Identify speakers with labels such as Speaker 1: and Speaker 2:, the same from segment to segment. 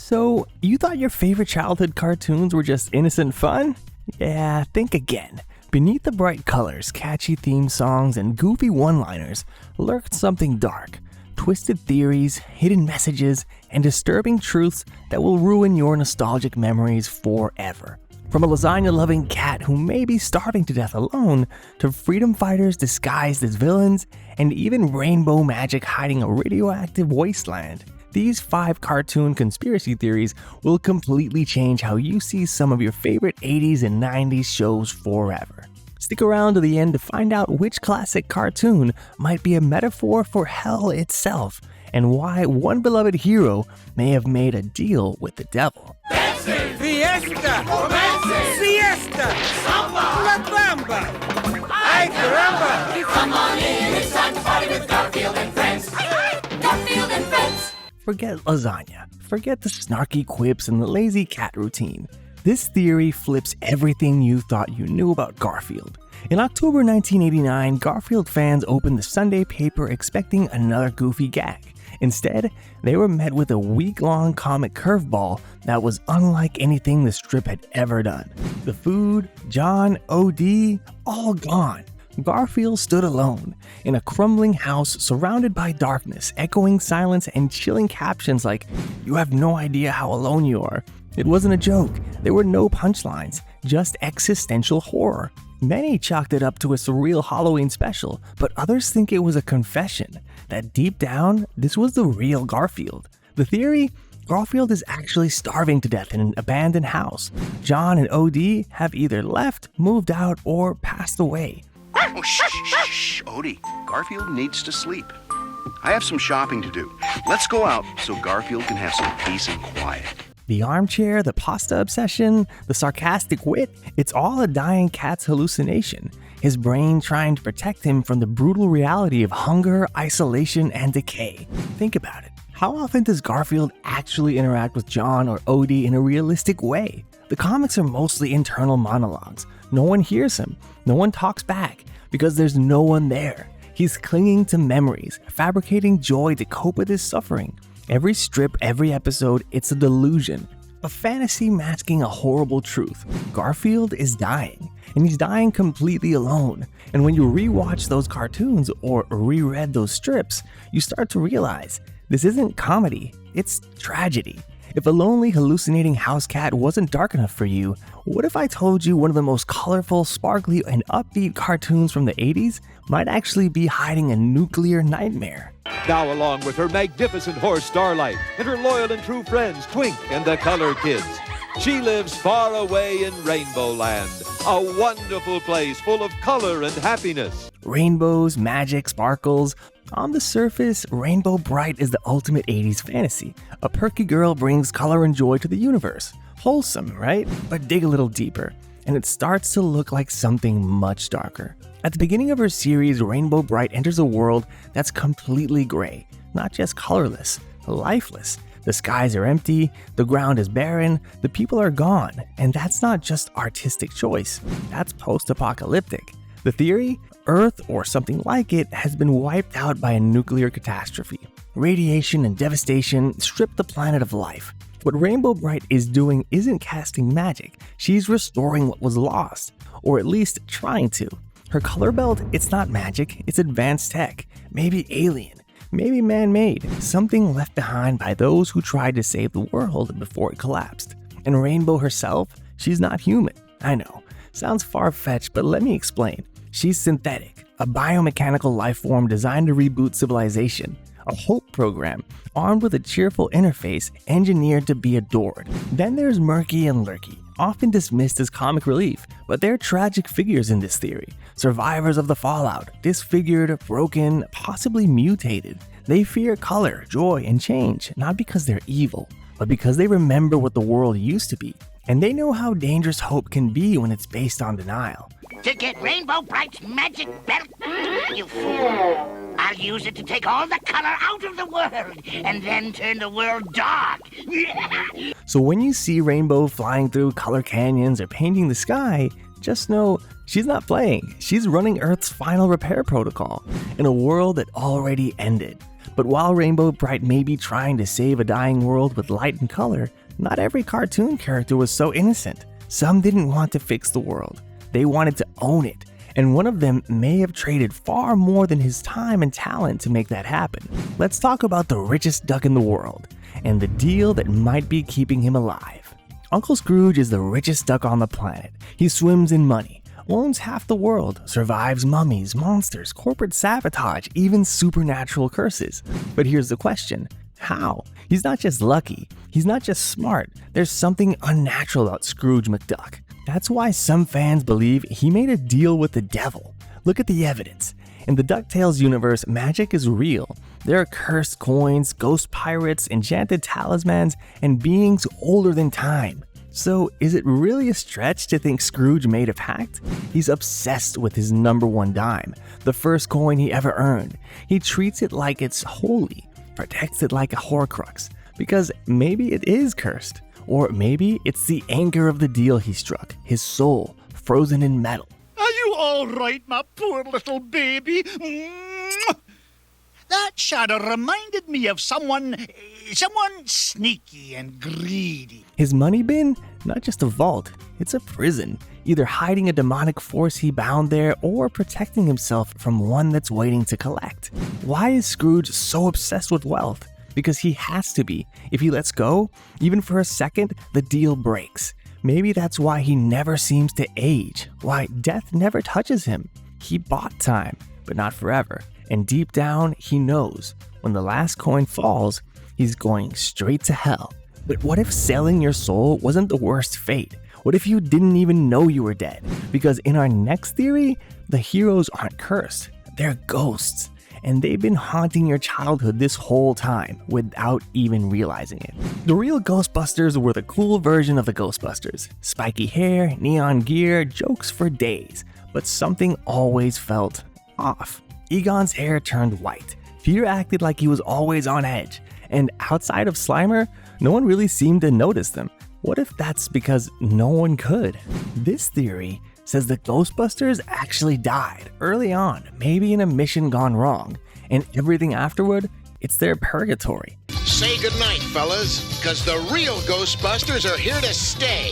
Speaker 1: So, you thought your favorite childhood cartoons were just innocent fun? Yeah, think again. Beneath the bright colors, catchy theme songs, and goofy one-liners lurked something dark. Twisted theories, hidden messages, and disturbing truths that will ruin your nostalgic memories forever. From a lasagna-loving cat who may be starving to death alone, to freedom fighters disguised as villains, and even rainbow magic hiding a radioactive wasteland. These 5 cartoon conspiracy theories will completely change how you see some of your favorite 80s and 90s shows forever. Stick around to the end to find out which classic cartoon might be a metaphor for hell itself, and why one beloved hero may have made a deal with the devil.
Speaker 2: Dancing! Fiesta! Romancing! Siesta! Samba! La Bamba! Ay, caramba!
Speaker 3: Come on in, it's time to party with Garfield and Friends. Garfield and Friends!
Speaker 1: Forget lasagna. Forget the snarky quips and the lazy cat routine. This theory flips everything you thought you knew about Garfield. In October 1989, Garfield fans opened the Sunday paper expecting another goofy gag. Instead, they were met with a week-long comic curveball that was unlike anything the strip had ever done. The food, John, OD, all gone. Garfield stood alone, in a crumbling house surrounded by darkness, echoing silence and chilling captions like, "You have no idea how alone you are." It wasn't a joke. There were no punchlines, just existential horror. Many chalked it up to a surreal Halloween special, but others think it was a confession, that deep down, this was the real Garfield. The theory? Garfield is actually starving to death in an abandoned house. John and OD have either left, moved out, or passed away.
Speaker 4: Oh, shh, Odie. Garfield needs to sleep. I have some shopping to do. Let's go out so Garfield can have some peace and quiet.
Speaker 1: The armchair, the pasta obsession, the sarcastic wit, it's all a dying cat's hallucination. His brain trying to protect him from the brutal reality of hunger, isolation, and decay. Think about it. How often does Garfield actually interact with John or Odie in a realistic way? The comics are mostly internal monologues. No one hears him. No one talks back because there's no one there. He's clinging to memories, fabricating joy to cope with his suffering. Every strip, every episode, it's a delusion. A fantasy masking a horrible truth. Garfield is dying, and he's dying completely alone. And when you rewatch those cartoons or reread those strips, you start to realize this isn't comedy, it's tragedy. If a lonely, hallucinating house cat wasn't dark enough for you, what if I told you one of the most colorful, sparkly, and upbeat cartoons from the 80s might actually be hiding a nuclear nightmare?
Speaker 5: Now along with her magnificent horse Starlight and her loyal and true friends Twink and the Color Kids. She lives far away in Rainbow Land, a wonderful place full of color and happiness.
Speaker 1: Rainbows, magic, sparkles. On the surface, Rainbow Brite is the ultimate 80s fantasy. A perky girl brings color and joy to the universe. Wholesome, right? But dig a little deeper, and it starts to look like something much darker. At the beginning of her series, Rainbow Brite enters a world that's completely gray, not just colorless, lifeless. The skies are empty, the ground is barren, the people are gone, and that's not just artistic choice, that's post-apocalyptic. The theory? Earth, or something like it, has been wiped out by a nuclear catastrophe. Radiation and devastation strip the planet of life. What Rainbow Brite is doing isn't casting magic, she's restoring what was lost, or at least trying to. Her color belt, it's not magic, it's advanced tech, maybe alien, maybe man-made, something left behind by those who tried to save the world before it collapsed. And Rainbow herself, she's not human. I know, sounds far-fetched, but let me explain. She's synthetic, a biomechanical life form designed to reboot civilization, a hope program armed with a cheerful interface engineered to be adored. Then there's Murky and Lurky, often dismissed as comic relief, but they're tragic figures in this theory. Survivors of the fallout, disfigured, broken, possibly mutated. They fear color, joy, and change, not because they're evil, but because they remember what the world used to be. And they know how dangerous hope can be when it's based on denial.
Speaker 6: To get Rainbow Brite's magic belt? You fool. I'll use it to take all the color out of the world and then turn the world dark.
Speaker 1: So when you see Rainbow flying through color canyons or painting the sky, just know she's not playing. She's running Earth's final repair protocol in a world that already ended. But while Rainbow Brite may be trying to save a dying world with light and color, not every cartoon character was so innocent. Some didn't want to fix the world. They wanted to own it. And one of them may have traded far more than his time and talent to make that happen. Let's talk about the richest duck in the world and the deal that might be keeping him alive. Uncle Scrooge is the richest duck on the planet. He swims in money, owns half the world, survives mummies, monsters, corporate sabotage, even supernatural curses. But here's the question: how? He's not just lucky. He's not just smart. There's something unnatural about Scrooge McDuck. That's why some fans believe he made a deal with the devil. Look at the evidence. In the DuckTales universe, magic is real. There are cursed coins, ghost pirates, enchanted talismans, and beings older than time. So is it really a stretch to think Scrooge made a pact? He's obsessed with his #1 dime, the first coin he ever earned. He treats it like it's holy, protects it like a Horcrux, because maybe it is cursed. Or maybe it's the anchor of the deal he struck, his soul, frozen in metal.
Speaker 7: Are you all right, my poor little baby? That shadow reminded me of someone sneaky and greedy.
Speaker 1: His money bin? Not just a vault, it's a prison, either hiding a demonic force he bound there or protecting himself from one that's waiting to collect. Why is Scrooge so obsessed with wealth? Because he has to be. If he lets go, even for a second, the deal breaks. Maybe that's why he never seems to age, why death never touches him. He bought time, but not forever. And deep down, he knows when the last coin falls, he's going straight to hell. But what if selling your soul wasn't the worst fate? What if you didn't even know you were dead? Because in our next theory, the heroes aren't cursed, they're ghosts. And they've been haunting your childhood this whole time without even realizing it. The Real Ghostbusters were the cool version of the Ghostbusters. Spiky hair, neon gear, jokes for days. But something always felt off. Egon's hair turned white. Peter acted like he was always on edge. And outside of Slimer, no one really seemed to notice them. What if that's because no one could? This theory says the Ghostbusters actually died early on, maybe in a mission gone wrong, and everything afterward, it's their purgatory.
Speaker 8: Say goodnight, fellas, because the real Ghostbusters are here to stay.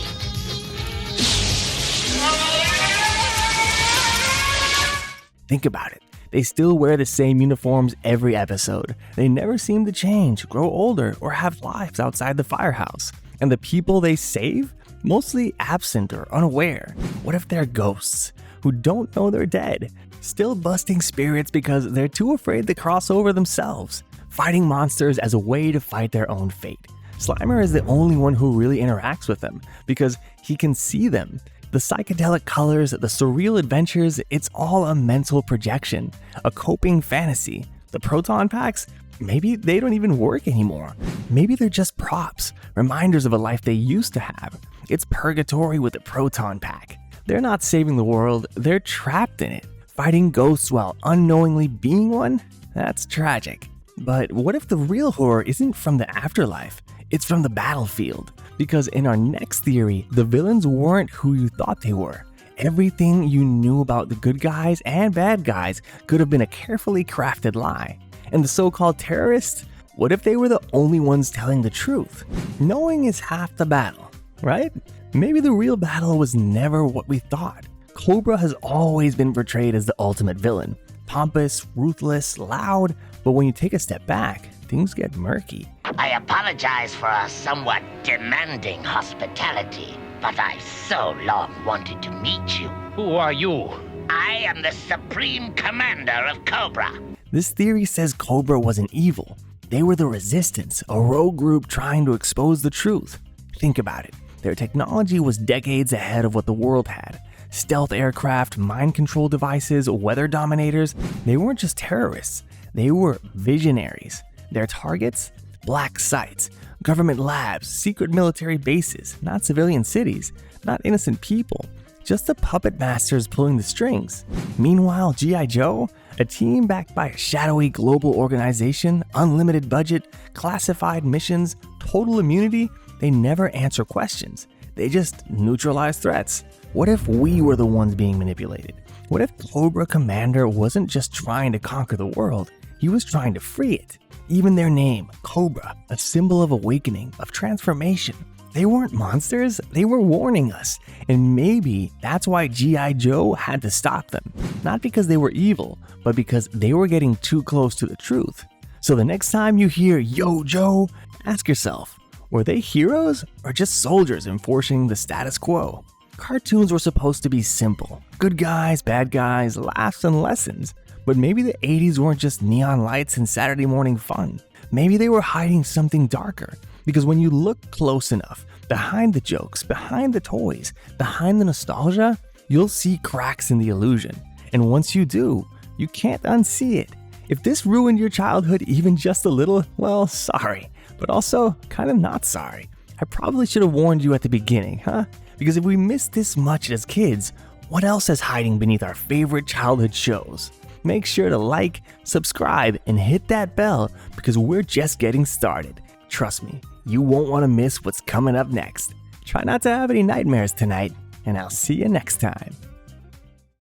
Speaker 1: Think about it. They still wear the same uniforms every episode. They never seem to change, grow older, or have lives outside the firehouse. And the people they save? Mostly absent or unaware. What if they're ghosts who don't know they're dead, still busting spirits because they're too afraid to cross over themselves, fighting monsters as a way to fight their own fate? Slimer is the only one who really interacts with them because he can see them. The psychedelic colors, the surreal adventures, it's all a mental projection, a coping fantasy. The proton packs? Maybe they don't even work anymore. Maybe they're just props, reminders of a life they used to have. It's purgatory with a proton pack. They're not saving the world, they're trapped in it. Fighting ghosts while unknowingly being one? That's tragic. But what if the real horror isn't from the afterlife? It's from the battlefield. Because in our next theory, the villains weren't who you thought they were. Everything you knew about the good guys and bad guys could have been a carefully crafted lie. And the so-called terrorists? What if they were the only ones telling the truth? Knowing is half the battle, right? Maybe the real battle was never what we thought. Cobra has always been portrayed as the ultimate villain. Pompous, ruthless, loud, but when you take a step back, things get murky.
Speaker 6: I apologize for our somewhat demanding hospitality, but I so long wanted to meet you.
Speaker 9: Who are you?
Speaker 6: I am the Supreme Commander of Cobra.
Speaker 1: This theory says Cobra wasn't evil. They were the Resistance, a rogue group trying to expose the truth. Think about it. Their technology was decades ahead of what the world had. Stealth aircraft, mind control devices, weather dominators. They weren't just terrorists. They were visionaries. Their targets? Black sites, government labs, secret military bases, not civilian cities, not innocent people. Just the puppet masters pulling the strings. Meanwhile, G.I. Joe? A team backed by a shadowy global organization, unlimited budget, classified missions, total immunity. They never answer questions. They just neutralize threats. What if we were the ones being manipulated? What if Cobra Commander wasn't just trying to conquer the world? He was trying to free it. Even their name, Cobra, a symbol of awakening, of transformation. They weren't monsters, they were warning us. And maybe that's why G.I. Joe had to stop them. Not because they were evil, but because they were getting too close to the truth. So the next time you hear Yo Joe, ask yourself, were they heroes or just soldiers enforcing the status quo? Cartoons were supposed to be simple. Good guys, bad guys, laughs and lessons. But maybe the 80s weren't just neon lights and Saturday morning fun. Maybe they were hiding something darker. Because when you look close enough, behind the jokes, behind the toys, behind the nostalgia, you'll see cracks in the illusion. And once you do, you can't unsee it. If this ruined your childhood even just a little, well, sorry. But also, kind of not sorry. I probably should have warned you at the beginning, huh? Because if we missed this much as kids, what else is hiding beneath our favorite childhood shows? Make sure to like, subscribe, and hit that bell because we're just getting started. Trust me, you won't want to miss what's coming up next. Try not to have any nightmares tonight, and I'll see you next time.